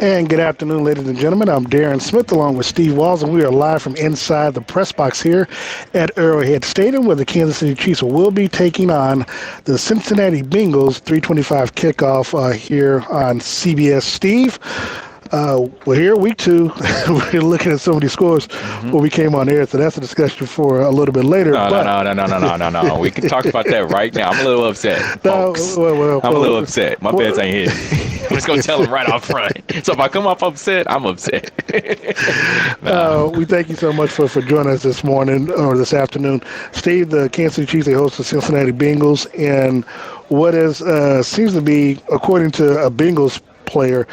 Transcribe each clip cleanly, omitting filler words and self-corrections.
And good afternoon, ladies and gentlemen. I'm Darren Smith along with Steve Walls, and we are live from inside the press box here at Arrowhead Stadium, where the Kansas City Chiefs will be taking on the Cincinnati Bengals. 3:25 kickoff here on CBS. Steve, we're here week 2. We're looking at some of these scores when we came on air, so that's a discussion for a little bit later. No. We can talk about that right now. I'm a little upset, folks. I'm a little upset. My fans ain't here. I'm just going to tell them right off front. So if I come off upset, I'm upset. We thank you so much for joining us this morning or this afternoon. Steve, the Kansas City Chiefs, they host the Cincinnati Bengals, and what is seems to be, according to a Bengals player,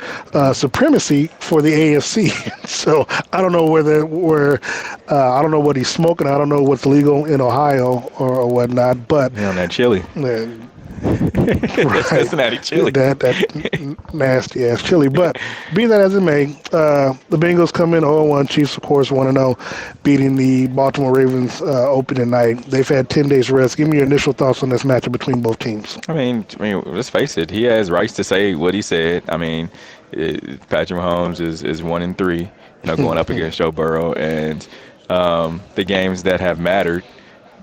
supremacy for the AFC. So I don't know I don't know what he's smoking. I don't know what's legal in Ohio or whatnot, but on that chili. Right. Cincinnati chili. That nasty ass chili. But be that as it may, the Bengals come in 0-1. Chiefs, of course, 1-0, beating the Baltimore Ravens opening night. They've had 10 days rest. Give me your initial thoughts on this matchup between both teams. I mean, let's face it. He has rights to say what he said. I mean, Patrick Mahomes is 1-3, going up against Joe Burrow, and the games that have mattered,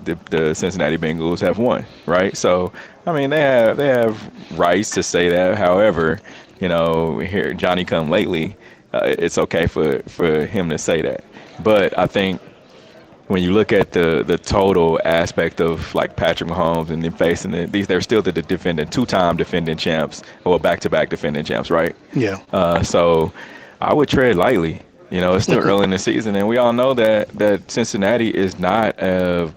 the Cincinnati Bengals have won, right? So, I mean, they have rights to say that. However, here Johnny come lately, it's okay for him to say that. But I think when you look at the total aspect of like Patrick Mahomes and then facing they're still the two-time defending champs, or back-to-back defending champs, right? Yeah. So I would tread lightly. It's still early in the season, and we all know that Cincinnati is not a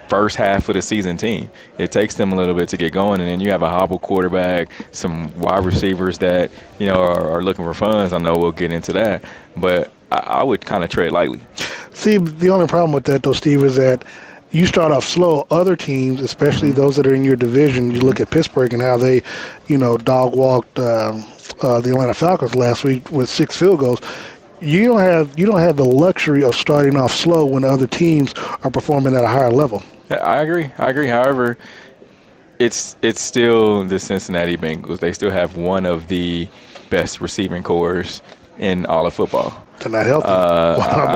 first half of the season team. It takes them a little bit to get going, and then you have a hobble quarterback, some wide receivers that are looking for funds. I know we'll get into that, but I would kind of tread lightly. See, the only problem with that though, Steve, is that you start off slow. Other teams, especially those that are in your division, you look at Pittsburgh and how they, dog walked the Atlanta Falcons last week with 6 field goals. You don't have the luxury of starting off slow when other teams are performing at a higher level. I agree. However, it's still the Cincinnati Bengals. They still have one of the best receiving cores in all of football. They're not healthy.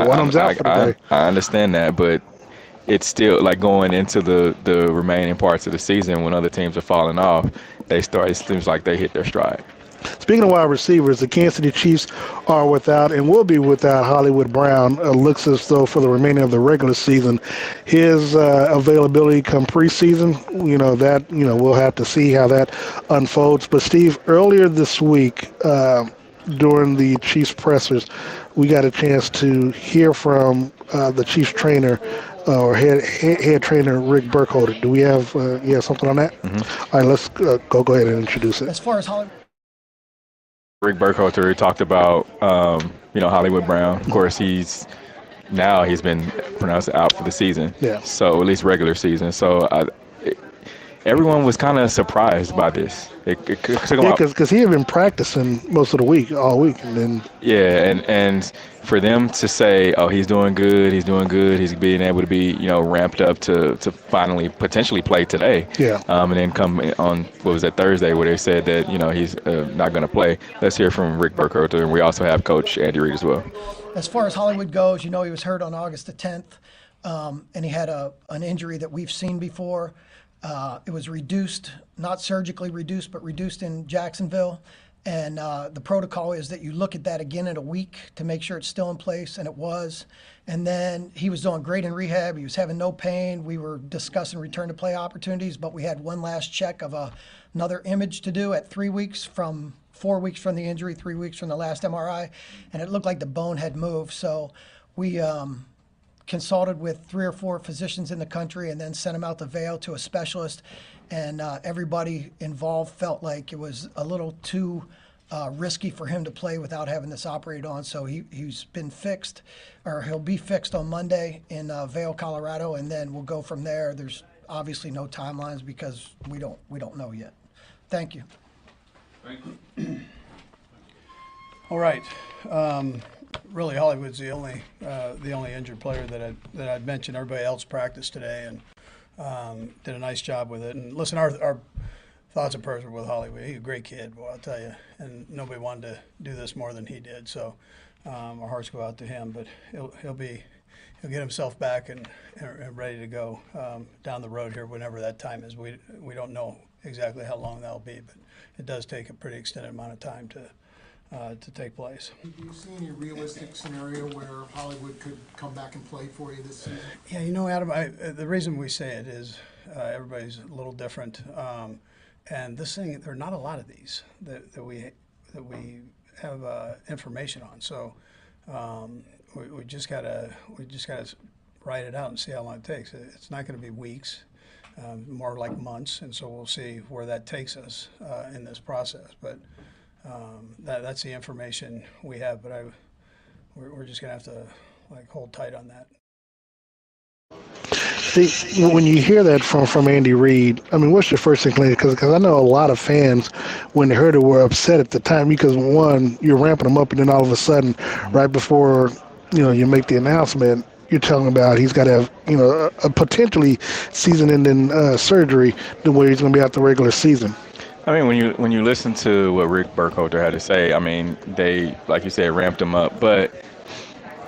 One of them's out for the day. I understand that, but it's still like going into the remaining parts of the season when other teams are falling off. It seems like they hit their stride. Speaking of wide receivers, the Kansas City Chiefs are without and will be without Hollywood Brown. Looks as though for the remainder of the regular season, his availability come preseason, we'll have to see how that unfolds. But Steve, earlier this week, during the Chiefs pressers, we got a chance to hear from the Chiefs trainer or head trainer Rick Burkholder. Do we have something on that? Mm-hmm. All right, let's go ahead and introduce it. As far as Hollywood. Rick Burkholder talked about, Hollywood Brown. Of course, he's been pronounced out for the season. Yeah. So at least regular season. So everyone was kind of surprised by this. Because he had been practicing most of the week, all week, and then. Yeah, and for them to say, oh, he's doing good, he's being able to be, ramped up to finally potentially play today. Yeah. And then come on, what was that, Thursday, where they said that, he's not going to play. Let's hear from Rick Burkholder, and we also have Coach Andy Reid as well. As far as Hollywood goes, he was hurt on August the 10th, and he had an injury that we've seen before. It was reduced, not surgically reduced, but reduced in Jacksonville. And the protocol is that you look at that again in a week to make sure it's still in place, and it was. And then he was doing great in rehab. He was having no pain. We were discussing return to play opportunities, but we had one last check of another image to do at 3 weeks from 4 weeks from the injury, 3 weeks from the last MRI, and it looked like the bone had moved. So we consulted with 3 or 4 physicians in the country and then sent him out to Vail to a specialist. And everybody involved felt like it was a little too risky for him to play without having this operated on. So he's been fixed, or he'll be fixed on Monday in Vail, Colorado, and then we'll go from there. There's obviously no timelines because we don't know yet. Thank you. Thank you. All right. Really, Hollywood's the only injured player that I'd mentioned. Everybody else practiced today and did a nice job with it. And listen, our thoughts and prayers are with Hollywood. He's a great kid, boy, I'll tell you. And nobody wanted to do this more than he did. So our hearts go out to him. But he'll get himself back and ready to go down the road here whenever that time is. We don't know exactly how long that'll be, but it does take a pretty extended amount of time to take place. Do you see any realistic scenario where Hollywood could come back and play for you this season? Yeah, you know, Adam, the reason we say it is everybody's a little different. And this thing, there are not a lot of these that we have information on. So we just gotta write it out and see how long it takes. It's not going to be weeks, more like months, and so we'll see where that takes us in this process. But that's the information we have. But we're just going to have to hold tight on that. See, when you hear that from Andy Reid, I mean, what's your first inclination? Because I know a lot of fans, when they heard it, were upset at the time because, one, you're ramping them up, and then all of a sudden, right before you make the announcement, you're talking about he's got to have a potentially season-ending surgery where he's going to be out the regular season. I mean, when you listen to what Rick Burkholder had to say, I mean, they, like you said, ramped him up, but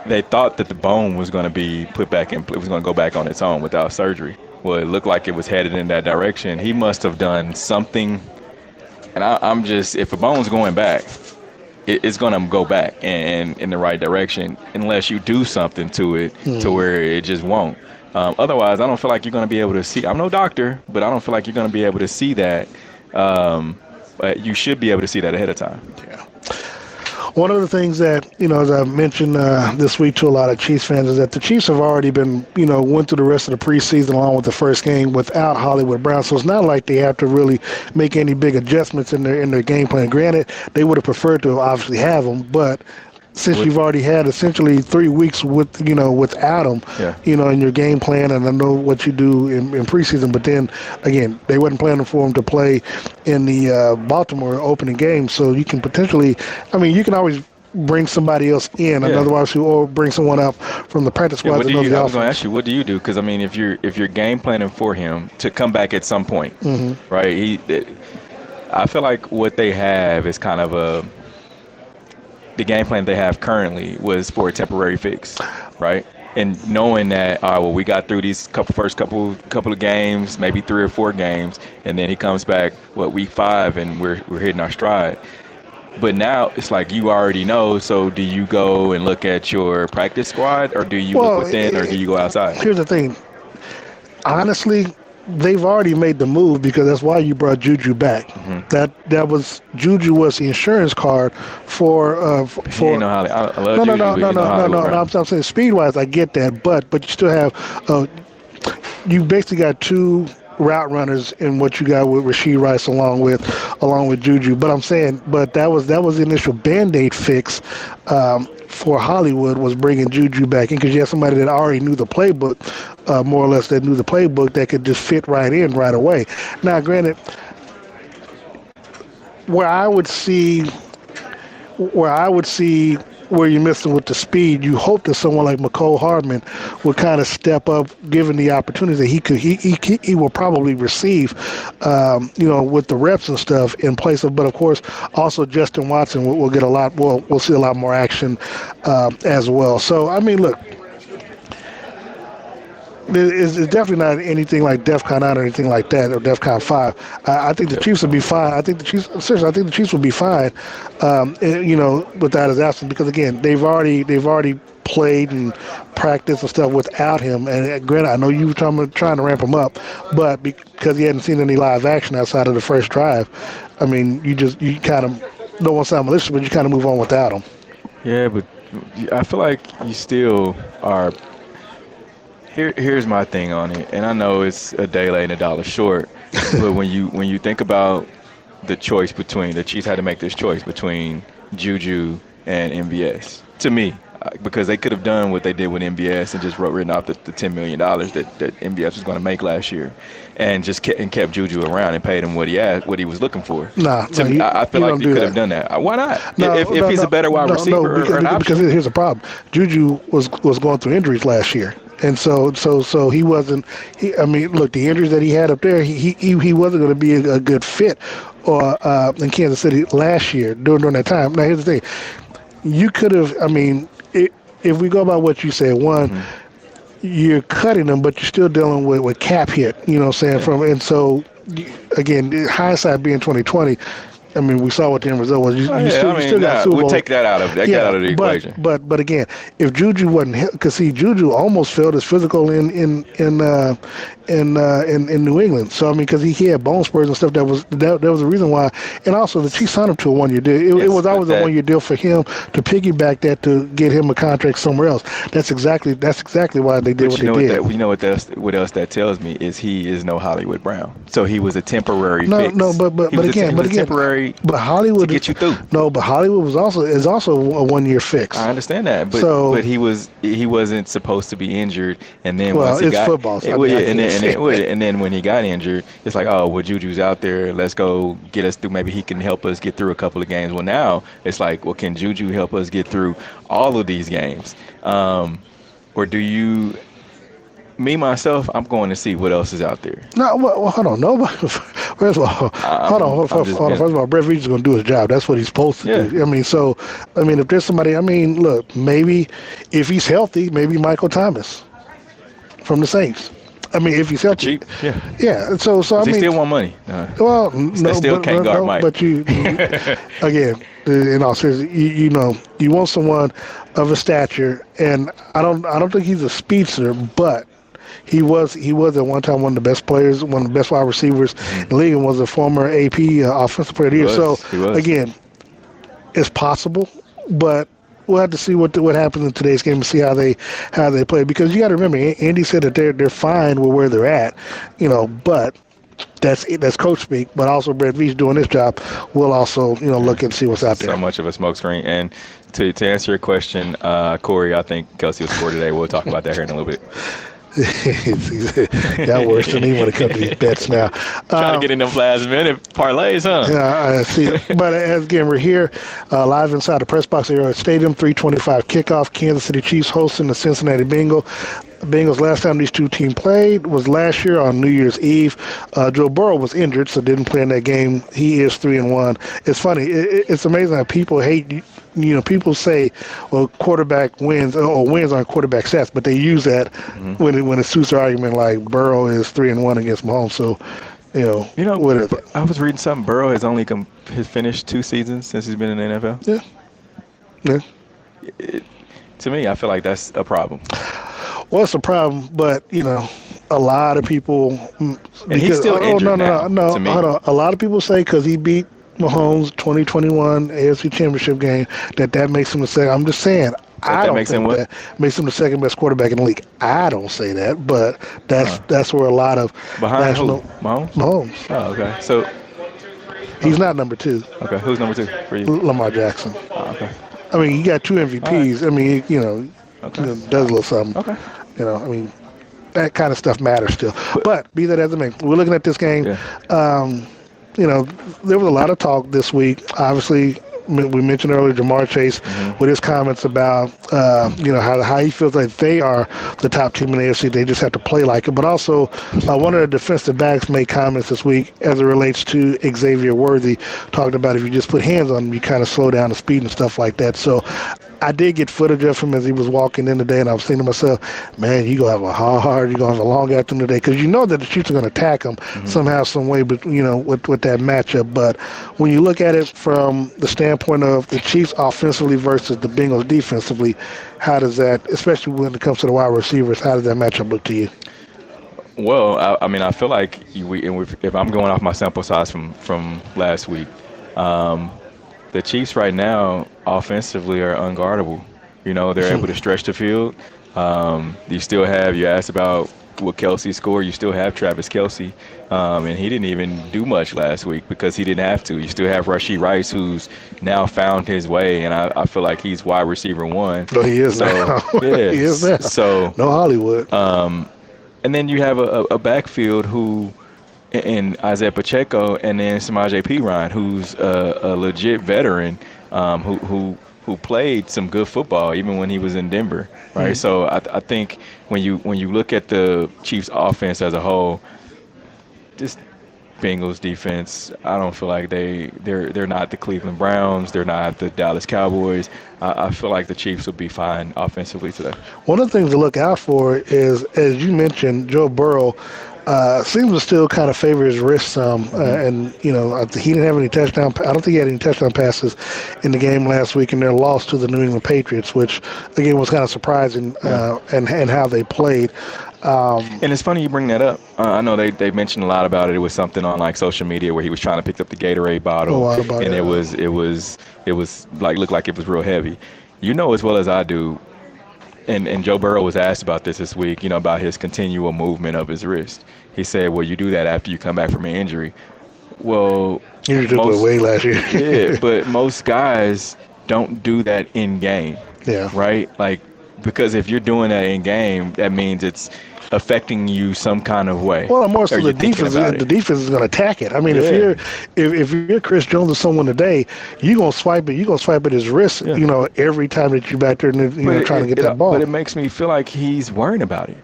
they thought that the bone was going to be put back in, it was going to go back on its own without surgery. Well, it looked like it was headed in that direction. He must have done something. And I'm just, if a bone's going back, it's going to go back and in the right direction unless you do something to it to where it just won't. Otherwise, I don't feel like you're going to be able to see. I'm no doctor, but I don't feel like you're going to be able to see that. But you should be able to see that ahead of time. Yeah. One of the things that, as I've mentioned this week to a lot of Chiefs fans, is that the Chiefs have already been, went through the rest of the preseason along with the first game without Hollywood Brown. So it's not like they have to really make any big adjustments in their game plan. Granted, they would have preferred to obviously have them, but since you've already had essentially 3 weeks without him, in your game plan, and I know what you do in preseason, but then again, they wasn't planning for him to play in the Baltimore opening game, so you can potentially, you can always bring somebody else in, another wide receiver, or bring someone up from the practice squad. I was going to ask you, what do you do? Because if you're game planning for him to come back at some point, right? I feel like what they have is kind of the game plan they have currently was for a temporary fix, right? And knowing that, all right, well, we got through these first couple of games, maybe 3 or 4 games, and then he comes back, week 5, and we're hitting our stride. But now it's like you already know, so do you go and look at your practice squad, or do you look within, or do you go outside? Here's the thing. Honestly, they've already made the move because that's why you brought Juju back. That was Juju was the insurance card for. You know how I love Juju. No. I'm saying speed wise, I get that, but you still have you basically got 2 route runners in what you got with Rashee Rice along with Juju. But I'm saying, that was the initial Band-Aid fix. For Hollywood was bringing Juju back in because you had somebody that already knew the playbook, more or less that knew the playbook that could just fit right in right away. Now, granted, where I would see where you're missing with the speed, you hope that someone like McCole Hardman would kind of step up, given the opportunity that he will probably receive, with the reps and stuff in place of. But of course, also Justin Watson will get a lot. We'll see a lot more action as well. So look. It's definitely not anything like DEFCON 9 or anything like that, or DEFCON 5. I think the Chiefs will be fine. I think the Chiefs will be fine, without his absence, because again, they've already played and practiced and stuff without him. And granted, I know you were trying to ramp him up, but because he hadn't seen any live action outside of the first drive, you kind of don't want to sound malicious, but you kind of move on without him. Yeah, but I feel like you still are. Here's my thing on it, and I know it's a day late and a dollar short, but when you think about the choice between the Chiefs had to make this choice between Juju and MVS, to me, because they could have done what they did with MVS and just written off the $10 million that MVS was going to make last year, and just kept Juju around and paid him what he was looking for. I feel like they could have done that. Why not? If he's a better wide receiver, because here's the problem: Juju was going through injuries last year. And so he wasn't. I mean, look, the injuries that he had up there, he wasn't going to be a good fit, or in Kansas City last year during that time. Now here's the thing: you could have. I mean, if we go by what you said, one, you're cutting them, but you're still dealing with cap hit. You know what I'm saying? And so again, hindsight being 2020. I mean, we saw what the end result was. You still got Super Bowl. We'll take that out of out of the equation. But again, if Juju wasn't, because see, Juju almost failed his physical in New England. So I mean, because he had bone spurs and stuff. That was the reason why. And also, the Chiefs signed him to a 1-year deal. It was always a 1-year deal for him to piggyback that to get him a contract somewhere else. That's exactly why they did what they did. You know what else that tells me is he is no Hollywood Brown. So he was a temporary fix. But again, temporary. But Hollywood to get you through. No, but Hollywood is also a 1-year fix. I understand that, but he wasn't supposed to be injured, and then once he got football, so and then when he got injured, it's like, oh, well, Juju's out there. Let's go get us through. Maybe he can help us get through a couple of games. Well, now it's like, well, can Juju help us get through all of these games, or do you? Me, myself, I'm going to see what else is out there. No, well, hold on. Nobody. First of all, hold on. First of all, Brett Veach is going to do his job. That's what he's supposed to do. I mean, if there's somebody, I mean, look, maybe if he's healthy, maybe Michael Thomas from the Saints. I mean, if he's healthy. Cheap, yeah. Yeah, so I mean. He still want money. Well, they still can't guard Mike. But you again, in all seriousness, you want someone of a stature, and I don't think he's a speedster, but he was at one time one of the best players, one of the best wide receivers in the league, and was a former AP offensive player of the year. So again, it's possible, but we'll have to see what happens in today's game and see how they play. Because you got to remember, Andy said that they're fine with where they're at, but that's coach speak. But also Brett Veach doing his job. We'll also look and see what's out there. So much of a smokescreen. And to answer your question, Corey, I think Kelsey will score today. We'll talk about that here in a little bit. Got worse than me when it comes to these bets now. Trying to get in them last minute parlays, huh? Yeah, I see. But again, we're here live inside the press box at Arrowhead Stadium, 3:25 kickoff. Kansas City Chiefs hosting the Cincinnati Bengals. Last time these two teams played was last year on New Year's Eve. Joe Burrow was injured, so didn't play in that game. He is 3-1. It's funny. It's amazing how people hate. People say, well, quarterback wins or wins on quarterback stats, but they use that when it suits their argument. Like Burrow is 3-1 against Mahomes, so whatever. I was reading something. Burrow has only has finished 2 seasons since he's been in the NFL. Yeah. To me, I feel like that's a problem. Well, it's a problem, but a lot of people. And he's still injured no. To me. Hold on. A lot of people say because he beat Mahomes 2021 AFC Championship game that makes him the second. I'm just saying. I don't makes think him what? That makes him the second best quarterback in the league. I don't say that, but that's where a lot of behind who? Mahomes. Oh, okay. So he's not number 2. Okay, who's number 2 for you? Lamar Jackson. Oh, okay. I mean, you got 2 MVPs. Right. I mean, does a little something. Okay. I mean, that kind of stuff matters still. But be that as it may, we're looking at this game. Yeah. There was a lot of talk this week. Obviously, we mentioned earlier Jamar Chase with his comments about how he feels like they are the top team in the AFC. They just have to play like it. But also, one of the defensive backs made comments this week as it relates to Xavier Worthy, talking about if you just put hands on him, you kind of slow down the speed and stuff like that. So I did get footage of him as he was walking in today, and I was thinking to myself, man, you're going to have you're going to have a long afternoon today, because you know that the Chiefs are going to attack him somehow, some way, but with that matchup. But when you look at it from the standpoint of the Chiefs offensively versus the Bengals defensively, how does that, especially when it comes to the wide receivers, how does that matchup look to you? Well, I mean, I feel like if I'm going off my sample size from last week, the Chiefs right now offensively are unguardable. They're able to stretch the field. You asked about what Kelsey scored. You still have Travis Kelce, and he didn't even do much last week because he didn't have to. You still have Rashee Rice, who's now found his way, and I feel like he's wide receiver 1. No, he is now. Yeah, he is now. So no Hollywood. And then you have a backfield who. And Isaiah Pacheco, and then Samaje Perine, who's a legit veteran, who who played some good football even when he was in Denver, right? So I think when you look at the Chiefs offense as a whole, this Bengals defense, I don't feel like they're not the Cleveland Browns, they're not the Dallas Cowboys. I feel like the Chiefs will be fine offensively today. One of the things to look out for is, as you mentioned, Joe Burrow seems to still kind of favor his wrist some, and he didn't have any touchdown. I don't think he had any touchdown passes in the game last week in their loss to the New England Patriots, which again was kind of surprising, and how they played. And it's funny you bring that up. I know they mentioned a lot about it. It was something on like social media where he was trying to pick up the Gatorade bottle, and it was like looked like it was real heavy. You know as well as I do. And Joe Burrow was asked about this week, about his continual movement of his wrist. He said, well, you do that after you come back from an injury. Well, you took it away last year. Yeah, but most guys don't do that in game. Yeah. Right? Like, because if you're doing that in game, that means it's affecting you some kind of way. Well, more so Or the you're thinking defense. about The it. defense is going to attack it. I mean, Yeah. if you're Chris Jones or someone today, you're going to swipe it. You're going to swipe at his wrist. Yeah. Every time that you're back there and trying to get that ball. But it makes me feel like he's worrying about it.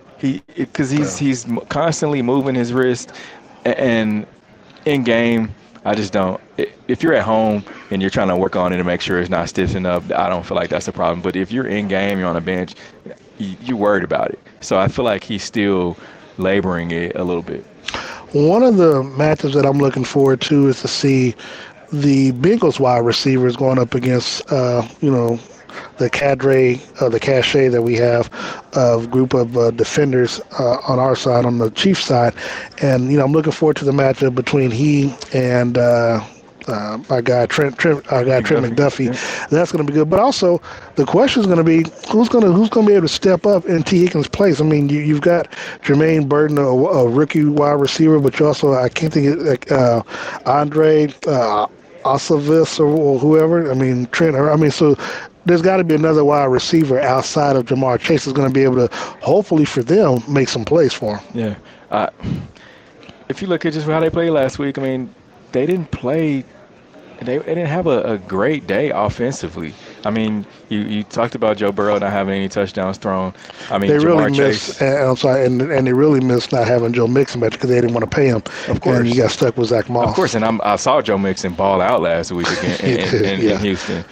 Because he's constantly moving his wrist, and in game, I just don't. If you're at home and you're trying to work on it to make sure it's not stiffened up, I don't feel like that's a problem. But if you're in game, you're on a bench, you're worried about it. So I feel like he's still laboring it a little bit. One of the matches that I'm looking forward to is to see the Bengals wide receivers going up against, the cadre, the cachet that we have of group of defenders on our side, on the Chiefs side. And, I'm looking forward to the matchup between he and our guy Trent McDuffie. Yeah. That's going to be good. But also, the question is going to be who's going to be able to step up in T. Higgins' place. I mean, you've got Jermaine Burton, a rookie wide receiver, but you also, I can't think of Andre Osavis or whoever. I mean, Trent. I mean, so there's got to be another wide receiver outside of Jamar Chase that's going to be able to, hopefully for them, make some plays for him. Yeah. If you look at just how they played last week, I mean, they didn't play. They didn't have a great day offensively. I mean, you talked about Joe Burrow not having any touchdowns thrown. I mean, They really Jamar missed, Chase. I'm sorry, and they really missed not having Joe Mixon back because they didn't want to pay him. Of course. And you got stuck with Zach Moss. Of course, and I saw Joe Mixon ball out last week again in Houston.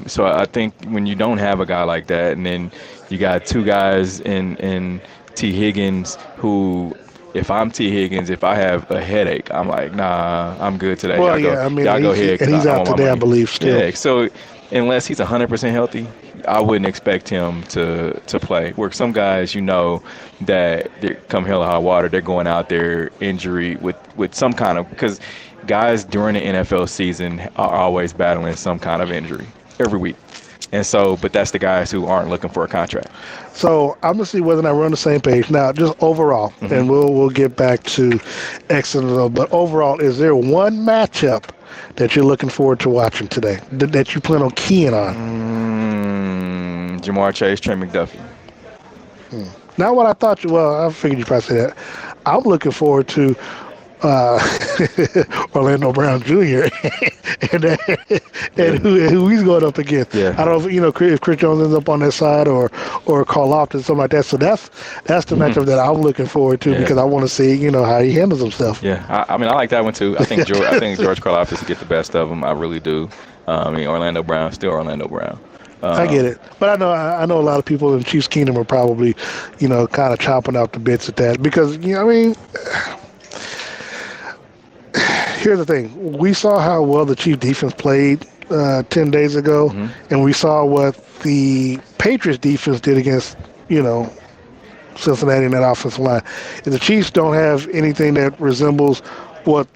So I think when you don't have a guy like that, and then you got two guys in T. Higgins who, if I'm T. Higgins, if I have a headache, I'm like, nah, I'm good today. Well, y'all go ahead. And he's I out want my today, I money. believe, still. Yeah, so unless he's 100% healthy, I wouldn't expect him to play. Where some guys, that come hell or high water, they're going out there injury with some kind of, because guys during the NFL season are always battling some kind of injury every week. And so, but that's the guys who aren't looking for a contract. So I'm gonna see whether or not we're on the same page now. Just overall, and we'll get back to Exeter. But overall, is there one matchup that you're looking forward to watching today that you plan on keying on? Jamar Chase, Trent McDuffie. Not what I thought you. Well, I figured you'd probably say that. I'm looking forward to Orlando Brown Jr. and who he's going up against. Yeah. I don't know if Chris Jones ends up on that side or Carl Lofton, something like that. So that's the matchup that I'm looking forward to because I want to see how he handles himself. Yeah, I mean I like that one too. I think George Karlaftis will get the best of him. I really do. I mean Orlando Brown, still Orlando Brown. I get it, but I know a lot of people in Chiefs Kingdom are probably, kind of chomping out the bits at that because I mean. Here's the thing. We saw how well the Chiefs defense played 10 days ago, and we saw what the Patriots defense did against, Cincinnati in that offensive line. If the Chiefs don't have anything that resembles what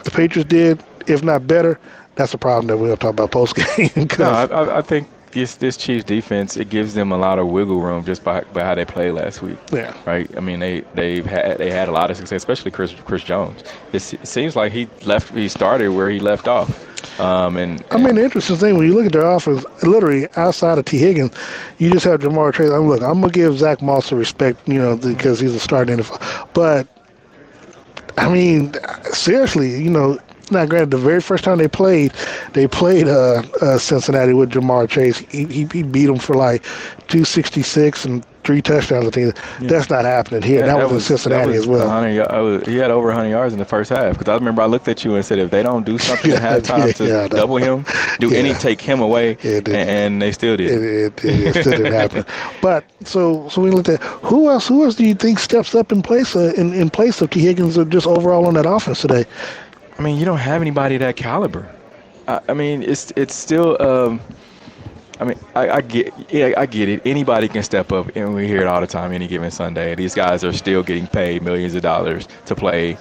the Patriots did, if not better, that's a problem that we're going to talk about post-game. No, I think this Chiefs defense, it gives them a lot of wiggle room just by how they played last week. Yeah. Right. I mean, they had a lot of success, especially Chris Jones. It seems like he started where he left off. And I mean, the interesting thing when you look at their offense, literally outside of T. Higgins, you just have Jamar Chase. Look, I'm gonna give Zach Moss some respect, because he's a starting NFL. But I mean, seriously, Now, granted, the very first time they played Cincinnati with Jamar Chase. He beat them for like 266 and 3 touchdowns. I think that's not happening here. That was in Cincinnati as well. He had over 100 yards in the first half. Because I remember I looked at you and said, if they don't do something at halftime to double him, take him away, and they still did. It still didn't happen. But so we looked at who else do you think steps up in place of T. Higgins or just overall on that offense today? I mean, you don't have anybody that caliber. I mean, it's still. I mean, I get it. Anybody can step up, and we hear it all the time. Any given Sunday, these guys are still getting paid millions of dollars to play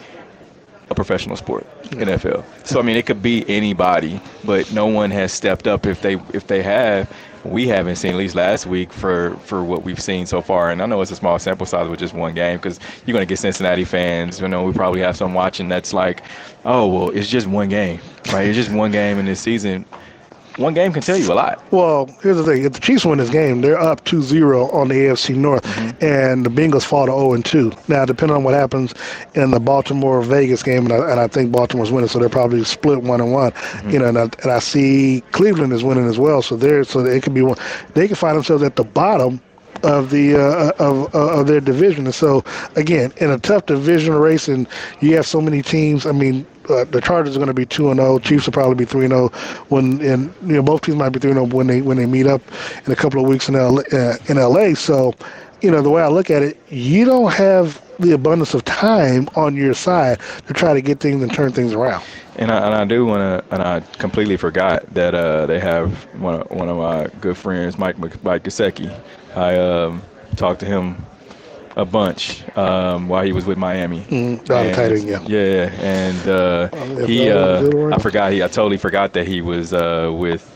a professional sport, NFL. So I mean, it could be anybody, but no one has stepped up. If they have, we haven't seen, at least last week, for what we've seen so far. And I know it's a small sample size with just one game, because you're going to get Cincinnati fans. You know, we probably have some watching that's like, oh, well, it's just one game, right? It's just one game in this season. One game can tell you a lot. Well, here's the thing. If the Chiefs win this game, they're up 2-0 on the AFC North, and the Bengals fall to 0-2. Now, depending on what happens in the Baltimore-Vegas game, and I think Baltimore's winning, so they're probably split 1-1. You know, and I see Cleveland is winning as well, so it could be one. They can find themselves at the bottom of the of their division. And so, again, in a tough division race, and you have so many teams. I mean, the Chargers are going to be 2-0. Chiefs will probably be 3-0 both teams might be 3-0 when they meet up in a couple of weeks in LA. So, you know, the way I look at it, you don't have the abundance of time on your side to try to get things and turn things around. And I do want to, and I completely forgot that they have one of my good friends, Mike Gesicki. I talked to him a bunch while he was with Miami. Yeah, and I totally forgot that he was with.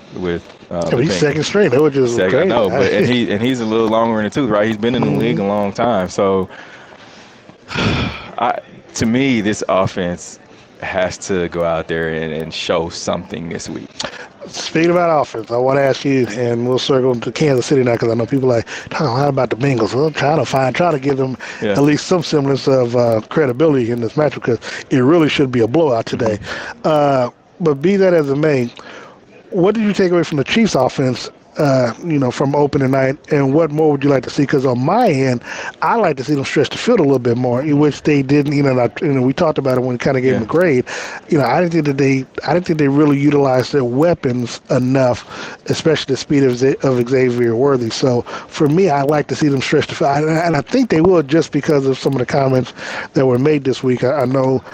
He's second string. That was just crazy. I know, but he's a little longer in the tooth, right? He's been in the league a long time, so to me, this offense has to go out there and show something this week. Speaking about offense, I want to ask you, and we'll circle to Kansas City now, because I know people are like, how about the Bengals? Well, try to give them at least some semblance of credibility in this match, because it really should be a blowout today. But be that as it may, what did you take away from the Chiefs' offense, from opening night, and what more would you like to see? Because on my end, I like to see them stretch the field a little bit more, which they didn't. We talked about it when we kind of gave them a grade. I didn't think they really utilized their weapons enough, especially the speed of Xavier Worthy. So for me, I like to see them stretch the field, and I think they will, just because of some of the comments that were made this week. I know.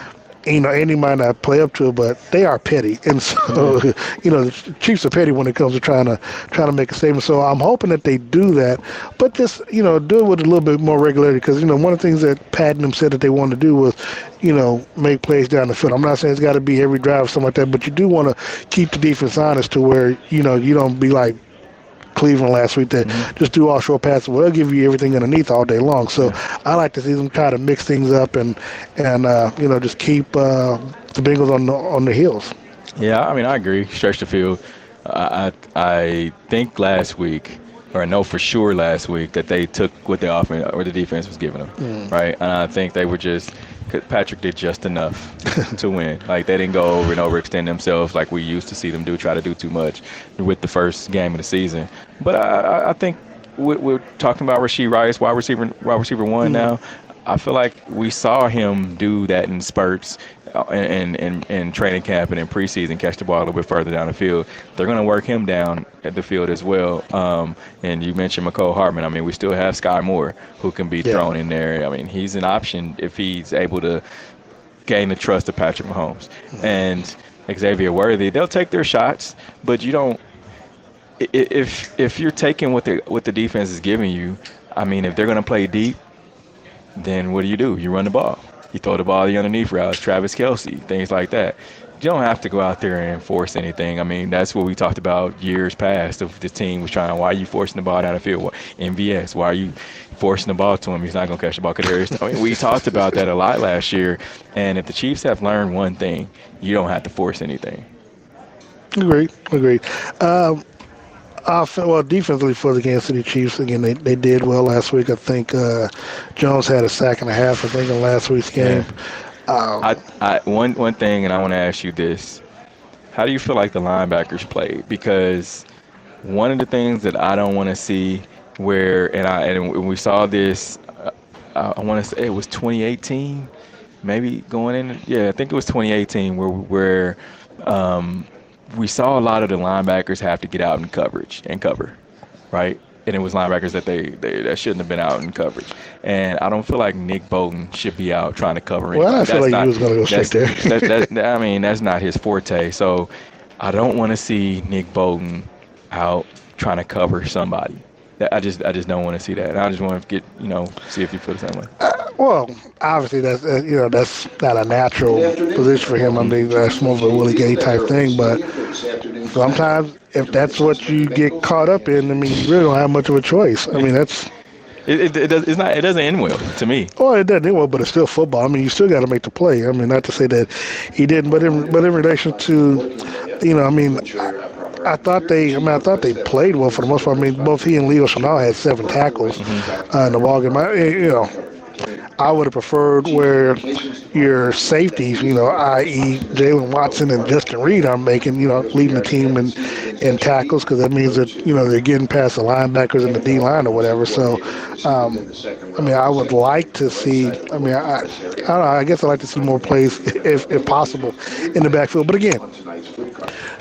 Andy might not play up to it, but they are petty, and so the Chiefs are petty when it comes to trying to make a statement. So I'm hoping that they do that, but just do it with a little bit more regularity, because one of the things that Pat and them said that they wanted to do was make plays down the field. I'm not saying it's got to be every drive or something like that, but you do want to keep the defense honest to where you don't be like Cleveland last week that just do all short passes. Well, they'll give you everything underneath all day long. So I like to see them try to mix things up and just keep the Bengals on the heels. Yeah, I mean, I agree. Stretch the field. I think last week, or I know for sure last week, that they took what the offense or the defense was giving them, right? And I think they were just – Patrick did just enough to win. Like, they didn't go over and overextend themselves like we used to see them do, try to do too much with the first game of the season. But I think we're talking about Rashee Rice, wide receiver one now. I feel like we saw him do that in spurts in training camp and in preseason, catch the ball a little bit further down the field. They're going to work him down at the field as well. And you mentioned McCole Hartman. I mean, we still have Sky Moore, who can be thrown in there. I mean, he's an option if he's able to gain the trust of Patrick Mahomes. And Xavier Worthy, they'll take their shots, but you don't – if you're taking what the defense is giving you, I mean, if they're going to play deep, then what do? You run the ball. You throw the ball the underneath routes, Travis Kelce, things like that. You don't have to go out there and force anything. I mean, that's what we talked about years past. Of the team was trying, why are you forcing the ball down the field? MVS, why are you forcing the ball to him? He's not going to catch the ball. I mean, we talked about that a lot last year. And if the Chiefs have learned one thing, you don't have to force anything. Agreed. Defensively for the Kansas City Chiefs, again, they did well last week. I think Jones had a sack and a half, I think, in last week's game. One thing, and I want to ask you this: how do you feel like the linebackers played? Because one of the things that I don't want to see, and we saw this, I want to say it was 2018, maybe going in. Yeah, I think it was 2018 where we saw a lot of the linebackers have to get out in coverage and cover, right? And it was linebackers that shouldn't have been out in coverage. And I don't feel like Nick Bolton should be out trying to cover Well, anybody. I feel like you was going to go straight there. I mean, that's not his forte. So I don't want to see Nick Bolton out trying to cover somebody. I just don't want to see that. And I just want to see if you feel the same way. Well, obviously that's not a natural position for him. I mean, that's more of a Willie Gay type thing. But sometimes, if that's what you get caught up in, I mean, you really don't have much of a choice. I mean, that's. It doesn't end well to me. Oh, it doesn't end well, but it's still football. I mean, you still got to make the play. I mean, not to say that he didn't, but in relation to, I mean. I thought they played well for the most part. I mean, both he and Leo Chenal had 7 tackles in the ball game. I would have preferred where your safeties, i.e. Jalen Watson and Justin Reed are making, leading the team in tackles, because that means that, they're getting past the linebackers and the D-line or whatever. So, I mean, I would like to see, I mean, I don't know, I guess I'd like to see more plays, if possible, in the backfield. But again,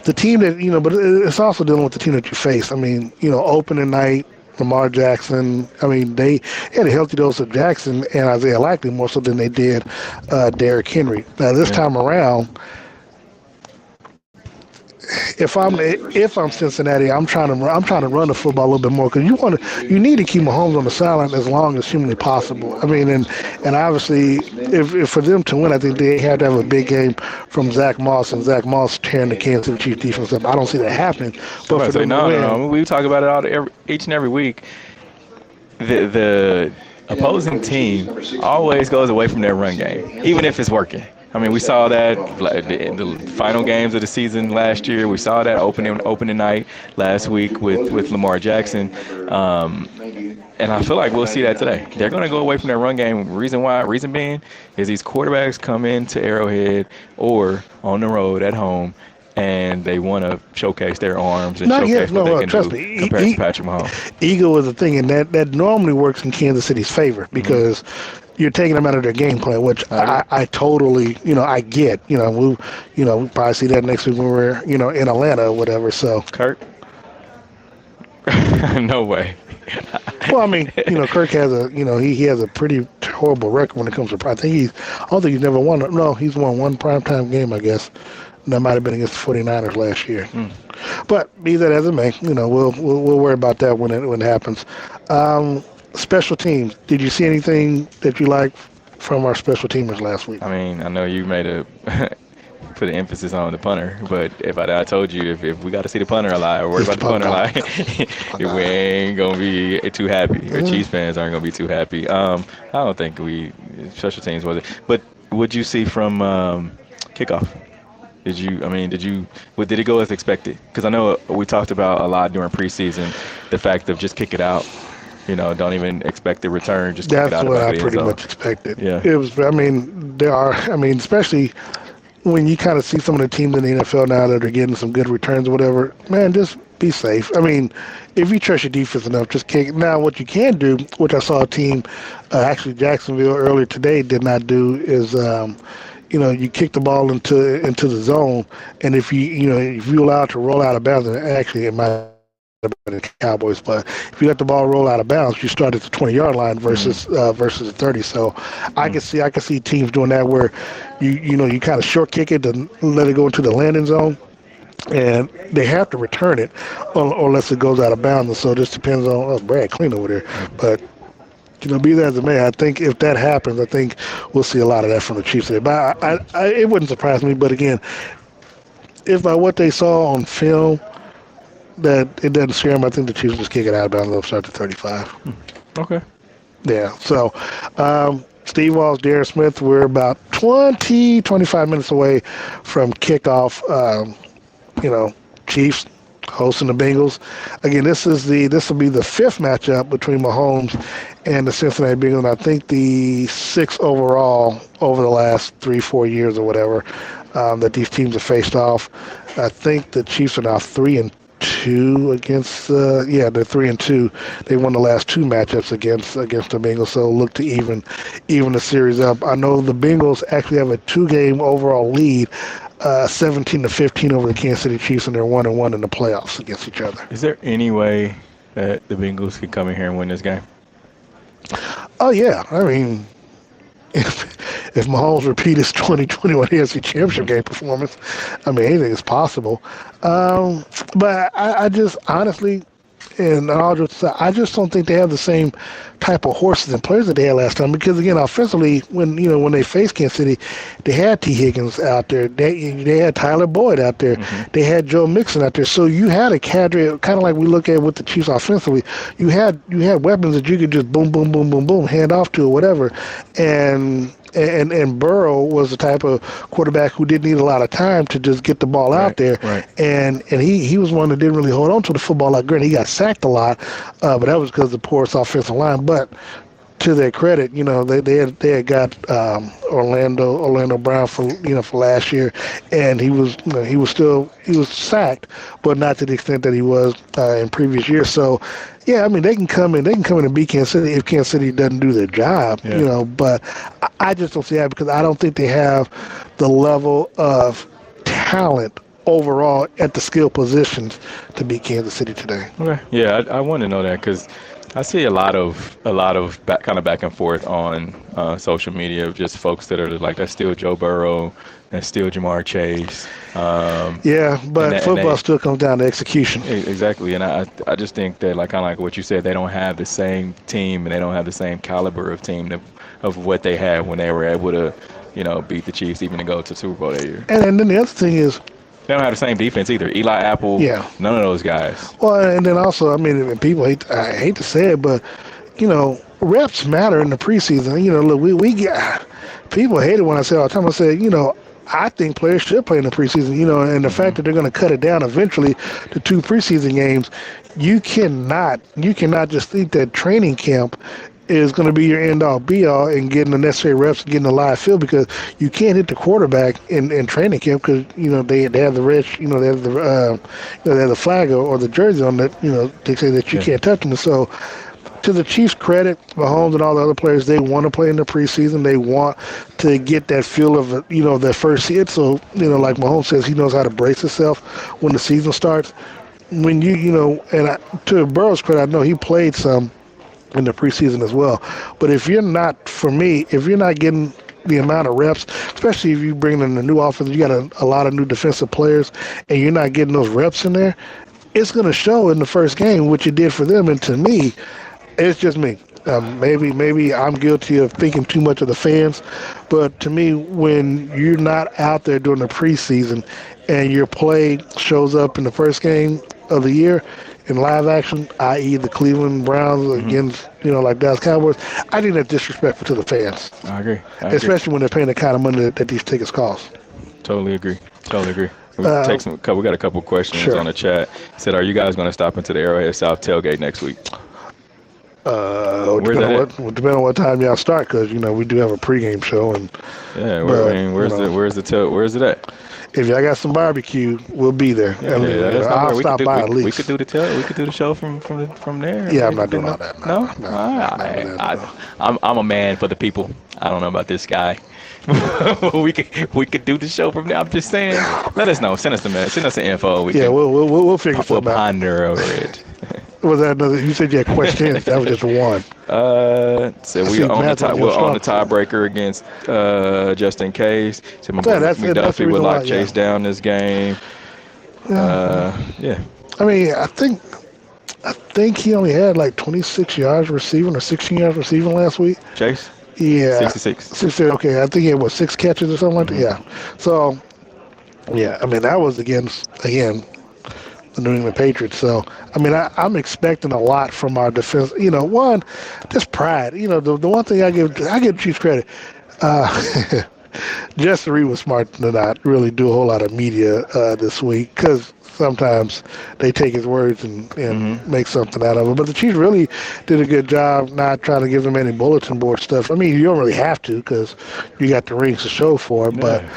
the team that, but it's also dealing with the team that you face. I mean, opening night, Lamar Jackson, I mean, they had a healthy dose of Jackson and Isaiah Likely more so than they did Derrick Henry. Now, this time around, if I'm Cincinnati, I'm trying to run the football a little bit more, because you need to keep Mahomes on the sideline as long as humanly possible. I mean, and obviously, if for them to win, I think they have to have a big game from Zach Moss, and Zach Moss tearing the Kansas City Chiefs defense up. I don't see that happening. But for them to win, no. We talk about it each and every week. The opposing team always goes away from their run game, even if it's working. I mean, we saw that in the final games of the season last year. We saw that opening night last week with Lamar Jackson. And I feel like we'll see that today. They're going to go away from their run game. Reason being is these quarterbacks come into Arrowhead or on the road at home, and they want to showcase their arms and showcase what they can do compared to Patrick Mahomes. Ego is a thing, and that normally works in Kansas City's favor, because you're taking them out of their game plan, which I totally, I get. We'll probably see that next week when we're, in Atlanta or whatever. So, Kirk? No way. Well, I mean, Kirk has he has a pretty horrible record when it comes to. I don't think he's never won. No, he's won one primetime game, I guess. And that might have been against the 49ers last year. But be that as it may, we'll worry about that when it happens. Special teams. Did you see anything that you liked from our special teamers last week? I mean, I know you put an emphasis on the punter, but if I told you if we got to see the punter a lot or worry about the punter a lot, we ain't gonna be too happy. Or Chiefs fans aren't gonna be too happy. I don't think special teams was it. But what'd you see from kickoff? Did it go as expected? Because I know we talked about a lot during preseason, the fact of just kick it out. Don't even expect the return. Just kick it out. That's what I pretty much expected. Yeah. It was. Especially when you kind of see some of the teams in the NFL now that are getting some good returns or whatever. Man, just be safe. I mean, if you trust your defense enough, just kick it. Now, what you can do, which I saw a team, actually Jacksonville earlier today did not do, is you kick the ball into the zone, and if you allow it to roll out of bounds, and actually it might have been the Cowboys, but if you let the ball roll out of bounds, you start at the 20-yard line versus the 30. So I can see teams doing that where you kind of short kick it and let it go into the landing zone, and they have to return it unless it goes out of bounds. And so it just depends on Brad Clean over there, but. Be that as it may, I think if that happens, I think we'll see a lot of that from the Chiefs today. But it wouldn't surprise me. But again, if by what they saw on film that it doesn't scare them, I think the Chiefs just kick it out of bounds and they'll start to 35. Okay. Yeah. So Steve Walls, Darren Smith, we're about 25 minutes away from kickoff. Chiefs hosting the Bengals. Again, this will be the fifth matchup between Mahomes and the Cincinnati Bengals. And I think the sixth overall over the last 3-4 years or whatever that these teams have faced off. I think the Chiefs are now 3-2 against. They're 3-2. They won the last two matchups against the Bengals, so look to even the series up. I know the Bengals actually have a 2-game overall lead. 17-15 over the Kansas City Chiefs, and they're 1-1 in the playoffs against each other. Is there any way that the Bengals could come in here and win this game? Oh yeah, I mean, if Mahomes repeat his 2021 AFC Championship game performance, I mean anything is possible. But I just honestly, and all jokes aside, I just don't think they have the same type of horses and players that they had last time. Because again, offensively, when they faced Kansas City, they had T. Higgins out there. They had Tyler Boyd out there. Mm-hmm. They had Joe Mixon out there. So you had a cadre, kind of like we look at with the Chiefs offensively. You had weapons that you could just boom, boom, boom, boom, boom, hand off to or whatever. And Burrow was the type of quarterback who didn't need a lot of time to just get the ball out there. Right. And he was one that didn't really hold on to the football like Grant. He got sacked a lot, but that was because of the porous offensive line. But to their credit, they had got Orlando Brown for last year, and he was sacked, but not to the extent that he was in previous years. So, yeah, I mean they can come in and beat Kansas City if Kansas City doesn't do their job, But I just don't see that because I don't think they have the level of talent overall at the skill positions to beat Kansas City today. Okay, yeah, I want to know that because I see a lot of back and forth on social media of just folks that are like, that's still Joe Burrow, that's still Jamar Chase. But football still comes down to execution. Exactly, and I just think that kind of like what you said, they don't have the same team and they don't have the same caliber of team of what they had when they were able to, beat the Chiefs even to go to Super Bowl that year. And then the other thing is, they don't have the same defense either. Eli Apple, none of those guys. Well, and then also, I mean, people I hate to say it, but, reps matter in the preseason. Look, we get people hate it when I say all the time. I say, I think players should play in the preseason, and the fact that they're going to cut it down eventually to 2 preseason games, you cannot just think that training camp is going to be your end-all, be-all in getting the necessary reps and getting the live field because you can't hit the quarterback in training camp because, they have the red, they have the flag or the jersey on that, they say that you can't touch them. So to the Chiefs' credit, Mahomes and all the other players, they want to play in the preseason. They want to get that feel of, their first hit. So, like Mahomes says, he knows how to brace himself when the season starts. When to Burrow's credit, I know he played some in the preseason as well. But if you're not getting the amount of reps, especially if you bring in a new offense, you got a lot of new defensive players, and you're not getting those reps in there, it's going to show in the first game what you did for them. And to me, it's just me. Maybe I'm guilty of thinking too much of the fans, but to me, when you're not out there during the preseason and your play shows up in the first game of the year in live action, i.e. the Cleveland Browns against, like Dallas Cowboys, I think that's disrespectful to the fans. I agree. Especially when they're paying the kind of money that these tickets cost. Totally agree. We got a couple questions on the chat. It said, are you guys going to stop into the Arrowhead South tailgate next week? Depending on what time y'all start, because we do have a pregame show, and where's it at? If y'all got some barbecue, we'll be there. I'll stop by at least. We could do the show from there. Yeah, I'm not doing all that. No. I'm a man for the people. I don't know about this guy. we could do the show from there. I'm just saying. Let us know. Send us the info. We'll figure something out. We'll ponder over it. Was that another? You said you had questions. That was just one. So we're on the tiebreaker against just in case. So McDuffie would lock Chase down this game. I mean, I think he only had like 26 yards receiving or 16 yards receiving last week. Chase. Yeah. 66. Okay, I think he had 6 catches or something like that. Yeah. So, I mean that was against the New England Patriots. So, I mean, I'm expecting a lot from our defense. One, just pride. The one thing I give Chiefs credit. Justin Reed was smart to not really do a whole lot of media this week because sometimes they take his words and make something out of it. But the Chiefs really did a good job not trying to give them any bulletin board stuff. I mean, you don't really have to because you got the rings to show for it. But Yeah.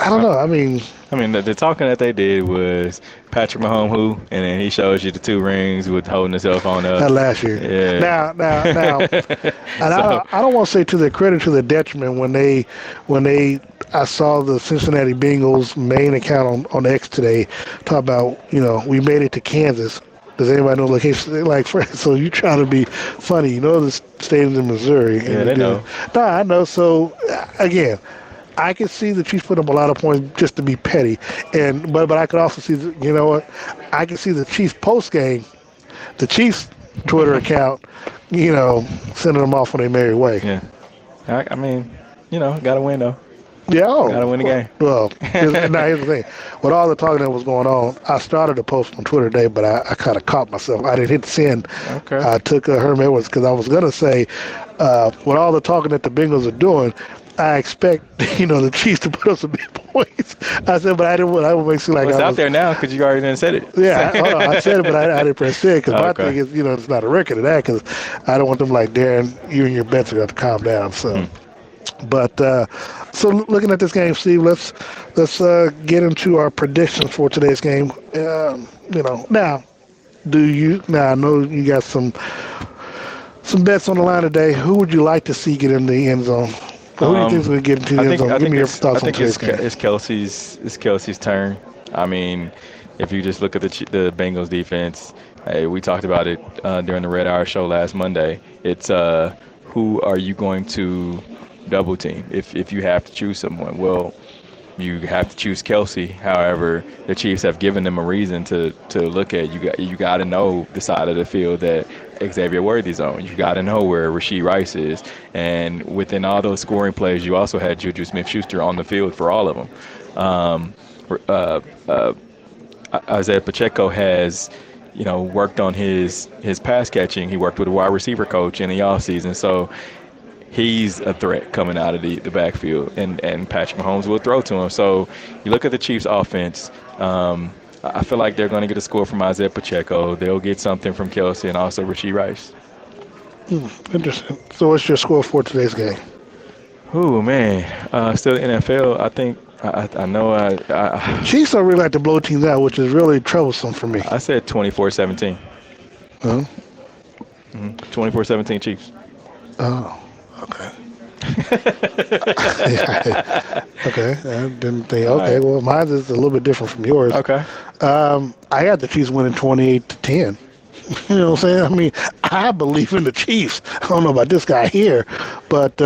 I don't know. I mean, The talking that they did was Patrick Mahomes who, and then he shows you the two rings with holding the cell phone up. not last year. Yeah. Now, and So, I don't want to say to their credit, to their detriment, I saw the Cincinnati Bengals main account on X today talk about, we made it to Kansas. Does anybody know the location? Like, so you trying to be funny? You know the stadium's in Missouri. Yeah, they know. No, I know. So again, I can see the Chiefs put up a lot of points just to be petty, but I could also see, you know what? I can see the Chiefs post game, the Chiefs Twitter account, sending them off on their merry way. yeah. I mean, got to win, though. Yeah, Got to win the game. Well, here's the thing. With all the talking that was going on, I started a post on Twitter today, but I kind of caught myself. I didn't hit send. Okay. I took Herm Edwards because I was going to say, with all the talking that the Bengals are doing, I expect, the Chiefs to put up some big points. I said, but I didn't want to make it seem like Well, it's I out was, there now because you already done said it. Yeah, I said it, but I didn't press send because my Okay. thing is, it's not a record of that because I don't want them like, Darren, you and your bets are going to calm down. So. But so looking at this game, Steve, let's get into our predictions for today's game. Now, I know you got some bets on the line today. Who would you like to see get in the end zone? Who do you think is going to get into the end zone? Give me your thoughts on today's game. It's Kelsey's turn. I mean, if you just look at the Bengals defense, hey, we talked about it during the Red Hour show last Monday. It's who are you going to double team if you have to choose someone? Well, you have to choose Kelsey. However, the Chiefs have given them a reason to look at. You got to know the side of the field that Xavier Worthy's on. You got to know where Rashee Rice is. And within all those scoring plays, you also had Juju Smith-Schuster on the field for all of them. Isaiah Pacheco has, worked on his pass catching. He worked with a wide receiver coach in the offseason. So he's a threat coming out of the backfield, and Patrick Mahomes will throw to him. So you look at the Chiefs' offense, I feel like they're going to get a score from Isaiah Pacheco. They'll get something from Kelsey and also Rashee Rice. Interesting. So what's your score for today's game? Oh, man. Still NFL, I think I know Chiefs don't really like to blow teams out, which is really troublesome for me. I said 24-17. Huh? 24-17 Chiefs. Oh, okay. Okay. I didn't think. Okay, right. well, mine is a little bit different from yours. Okay. I had the Chiefs winning 28-10. You know what I'm saying? I mean, I believe in the Chiefs. I don't know about this guy here, but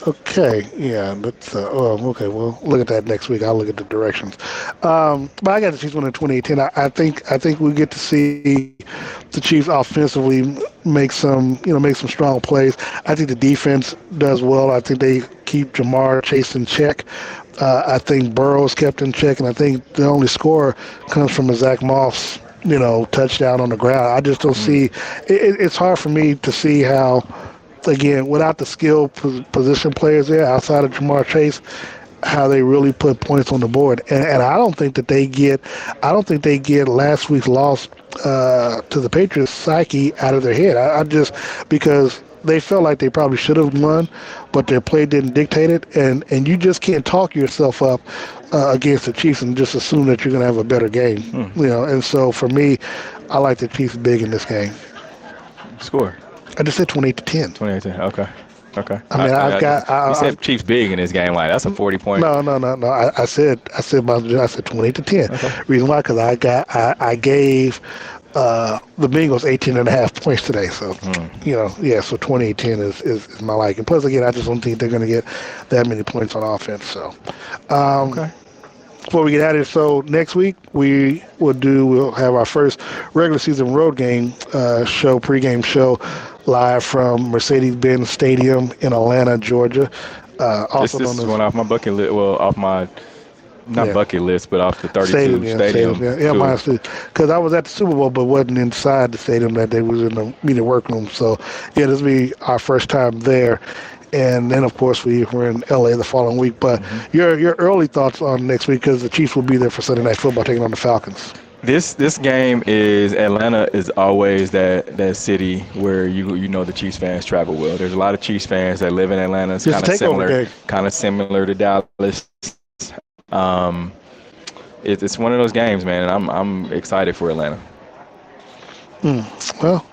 okay, yeah. That's okay. We'll look at that next week. I'll look at the directions. But I got the Chiefs winning 28-10. I think we get to see the Chiefs offensively make some strong plays. I think the defense does well. I think they keep Jamar Chase in check. I think Burrow's kept in check, and I think the only score comes from a Zach Moss, touchdown on the ground. I just don't see. It's hard for me to see how, again, without the skilled position players there outside of Jamar Chase, how they really put points on the board. And I don't think that they get. I don't think they get last week's loss to the Patriots psyche out of their head. I just because they felt like they probably should have won, but their play didn't dictate it. And you just can't talk yourself up against the Chiefs and just assume that you're going to have a better game. And so for me, I like the Chiefs big in this game. Score. I just said 28-10. 28-10. Okay. I mean, you said Chiefs big in this game. Like that's a 40-point. No. I said 28-10. Okay. Reason why? Because I gave the Bengals 18.5 points today. So so 28-10 is my liking. Plus, again, I just don't think they're going to get that many points on offense. So, Okay. Before we get out of here, so next week we'll have our first regular season road game pregame show live from Mercedes-Benz Stadium in Atlanta, Georgia. This is one off my bucket list. Well, off my bucket list, but off the 32 stadium. Yeah, mine too. Because I was at the Super Bowl, but wasn't inside the stadium that day. Was in the media workroom. So, yeah, this will be our first time there. and then of course we're in LA the following week. But your early thoughts on next week, because the Chiefs will be there for Sunday Night Football taking on the Falcons. This game is Atlanta is always that city where you know the Chiefs fans travel well. There's a lot of Chiefs fans that live in Atlanta. It's kind of similar to Dallas. It's one of those games, man, and I'm excited for Atlanta. Well,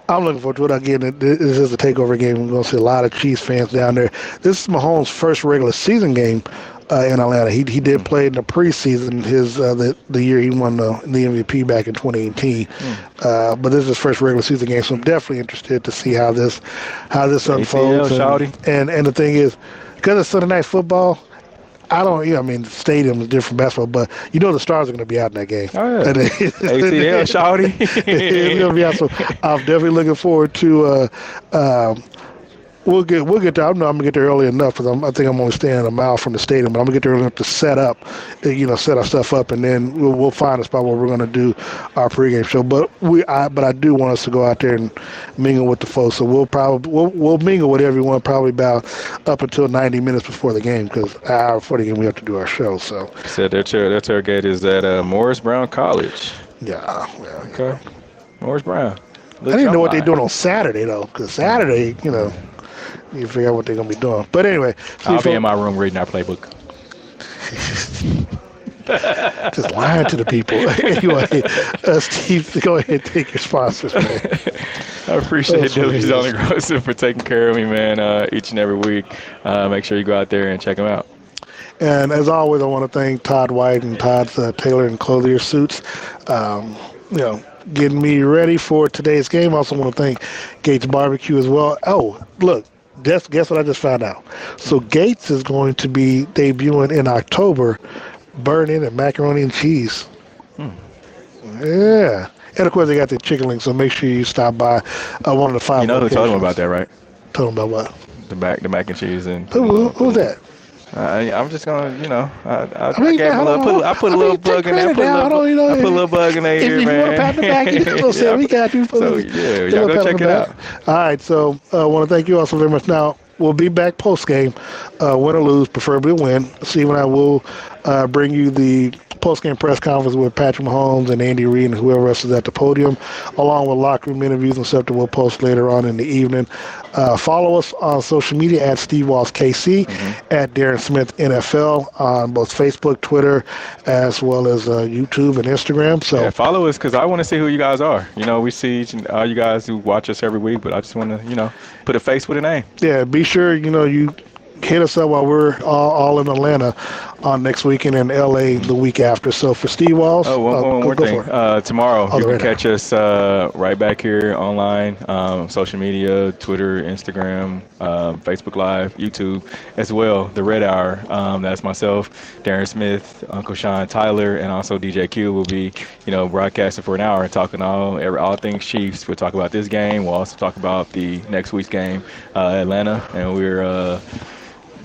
I'm looking forward to it. Again, this is a takeover game. We're going to see a lot of Chiefs fans down there. This is Mahomes' first regular season game in Atlanta. He did play in the preseason the year he won the MVP back in 2018. But this is his first regular season game, so I'm definitely interested to see how this unfolds. And the thing is, because it's Sunday Night Football, the stadium is different basketball, but the stars are going to be out in that game. Oh, yeah. ATL, shawty. It's going to be out. So I'm definitely looking forward to. We'll get there. I'm going to get there early enough because I think I'm only staying a mile from the stadium, but I'm going to get there early enough to set our stuff up, and then we'll find a spot where we're going to do our pregame show. But I do want us to go out there and mingle with the folks. So we'll mingle with everyone probably about up until 90 minutes before the game, because an hour before the game we have to do our show. So their tailgate is at Morris Brown College. Yeah. Okay. Morris Brown. I didn't know what they're doing on Saturday though, because Saturday, you figure out what they're going to be doing. But anyway. I'll be in my room reading our playbook. Just lying to the people. Anyway, Steve, go ahead and take your sponsors, man. I appreciate Dilly's Only Grocer for taking care of me, man, each and every week. Make sure you go out there and check them out. And as always, I want to thank Todd White and Todd's Taylor and Clothier Suits. Getting me ready for today's game. I also want to thank G.E.H.A Barbecue as well. Oh, look. Guess what I just found out. So Gates is going to be debuting in October, burning and macaroni and cheese. Yeah. And of course they got the chicken links, so make sure you stop by one of the 5 You know who told him about that, right? Told him about what? The mac and cheese and who's that? I'm just gonna, I put a little bug in there. I put a little bug in there, man. If you want to pat the back, we got you. So yeah, y'all go check it out. All right, so I want to thank you all so very much. Now we'll be back post game, win or lose, preferably win. Steve and I will bring you the post-game press conference with Patrick Mahomes and Andy Reid and whoever else is at the podium, along with locker room interviews and stuff that we'll post later on in the evening. Follow us on social media at Steve Walls KC, at Darren Smith NFL on both Facebook, Twitter, as well as YouTube and Instagram. So follow us, because I want to see who you guys are. We see all you guys who watch us every week, but I just want to, put a face with a name. Yeah, be sure, you hit us up while we're all in Atlanta on next weekend and LA the week after. So for Steve Walls. Oh, one more thing. Tomorrow you can catch us right back here online, social media, Twitter, Instagram, Facebook Live, YouTube as well. The Red Hour. That's myself, Darren Smith, Uncle Sean Tyler, and also DJ Q will be, broadcasting for an hour and talking all things Chiefs. We'll talk about this game. We'll also talk about the next week's game, Atlanta, and we're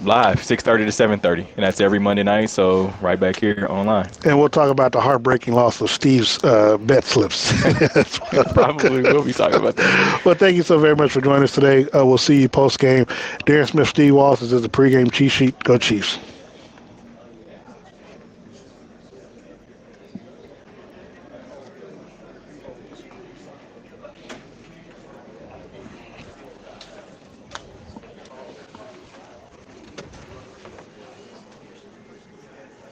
live 6:30 to 7:30, and that's every Monday night, so right back here online. And we'll talk about the heartbreaking loss of Steve's bet slips. Probably will be talking about that. Well, thank you so very much for joining us today. We'll see you post game. Darren Smith, Steve Walls, this is the pregame cheat sheet. Go Chiefs.